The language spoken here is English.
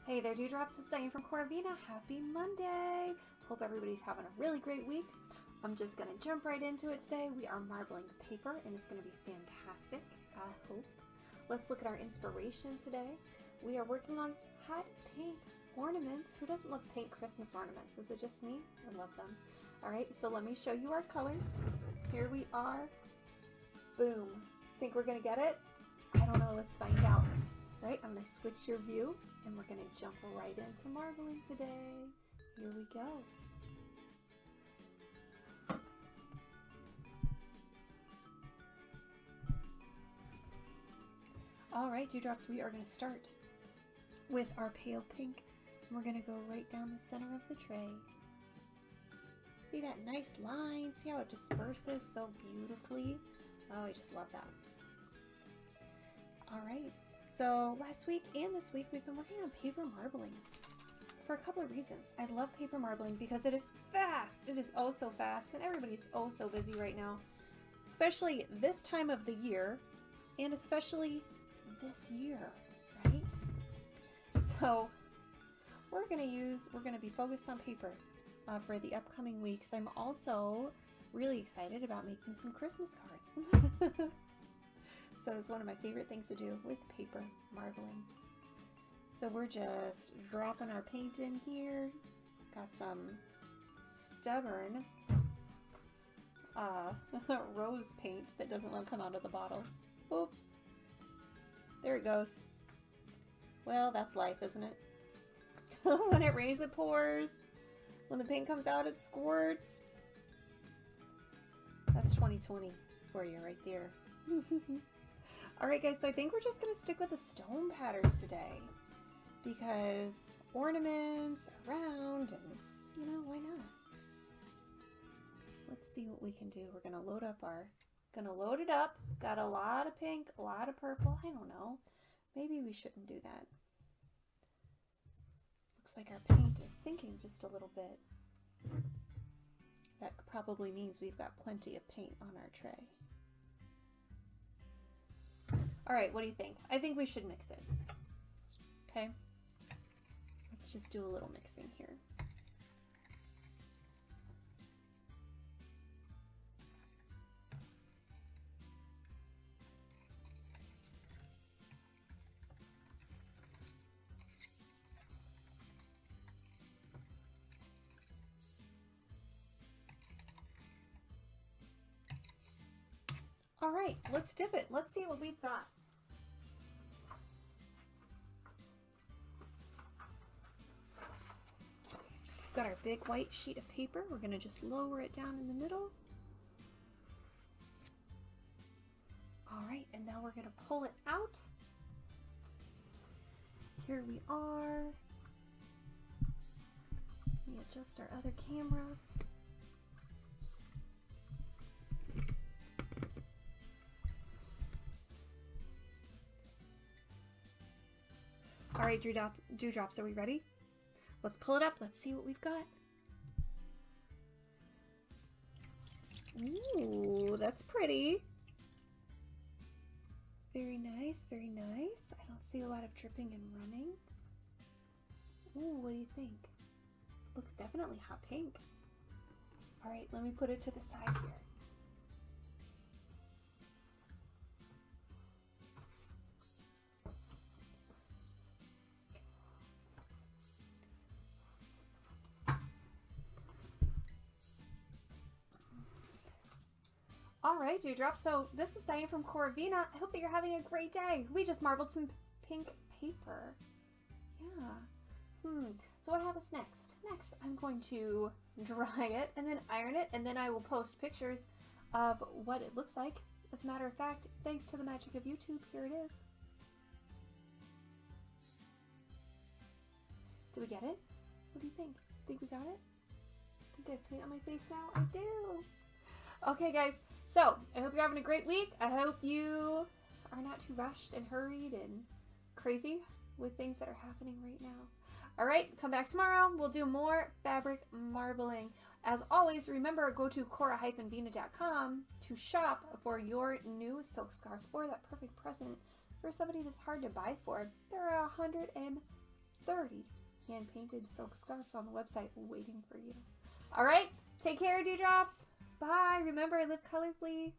Hey there, Dewdrops. It's Diane from CoraVina. Happy Monday. Hope everybody's having a really great week. I'm just going to jump right into it today. We are marbling paper, and it's going to be fantastic, I hope. Let's look at our inspiration today. We are working on hot pink ornaments. Who doesn't love pink Christmas ornaments? Is it just me? I love them. All right, so let me show you our colors. Here we are. Boom. Think we're going to get it? I don't know. Let's find out. All right, I'm going to switch your view, and we're going to jump right into marbling today. Here we go. All right, Dewdrops, we are going to start with our pale pink. We're going to go right down the center of the tray. See that nice line? See how it disperses so beautifully? Oh, I just love that. All right. So last week and this week we've been working on paper marbling for a couple of reasons. I love paper marbling because it is fast. It is oh so fast, and everybody's oh so busy right now, especially this time of the year, and especially this year, right? So we're gonna be focused on paper for the upcoming weeks. I'm also really excited about making some Christmas cards. So it's one of my favorite things to do with paper marbling. So we're just dropping our paint in here. Got some stubborn rose paint that doesn't want to come out of the bottle. Oops. There it goes. Well, that's life, isn't it? When it rains, it pours. When the paint comes out, it squirts. That's 2020 for you right there. Alright guys, so I think we're just going to stick with the stone pattern today, because ornaments are round and, you know, why not? Let's see what we can do. We're going to load it up. Got a lot of pink, a lot of purple. I don't know. Maybe we shouldn't do that. Looks like our paint is sinking just a little bit. That probably means we've got plenty of paint on our tray. All right, what do you think? I think we should mix it. Okay, let's just do a little mixing here. All right, let's dip it. Let's see what we've got. Got our big white sheet of paper. We're going to just lower it down in the middle. All right, and now we're going to pull it out. Here we are. Let me adjust our other camera. All right, Dewdrops, are we ready? Let's pull it up. Let's see what we've got. Ooh, that's pretty. Very nice, very nice. I don't see a lot of dripping and running. Ooh, what do you think? Looks definitely hot pink. All right, let me put it to the side here. Alright, Dewdrop, so this is Diane from CoraVina. I hope that you're having a great day. We just marbled some pink paper. Yeah. So what happens next? Next, I'm going to dry it and then iron it, and then I will post pictures of what it looks like. As a matter of fact, thanks to the magic of YouTube, here it is. Did we get it? What do you think? Think we got it? Think I have paint on my face now? I do! Okay, guys. So, I hope you're having a great week. I hope you are not too rushed and hurried and crazy with things that are happening right now. All right, come back tomorrow. We'll do more fabric marbling. As always, remember, go to cora-vina.com to shop for your new silk scarf or that perfect present for somebody that's hard to buy for. There are 30 hand-painted silk scarves on the website waiting for you. All right, take care, Dewdrops. Bye. Remember, live colorfully.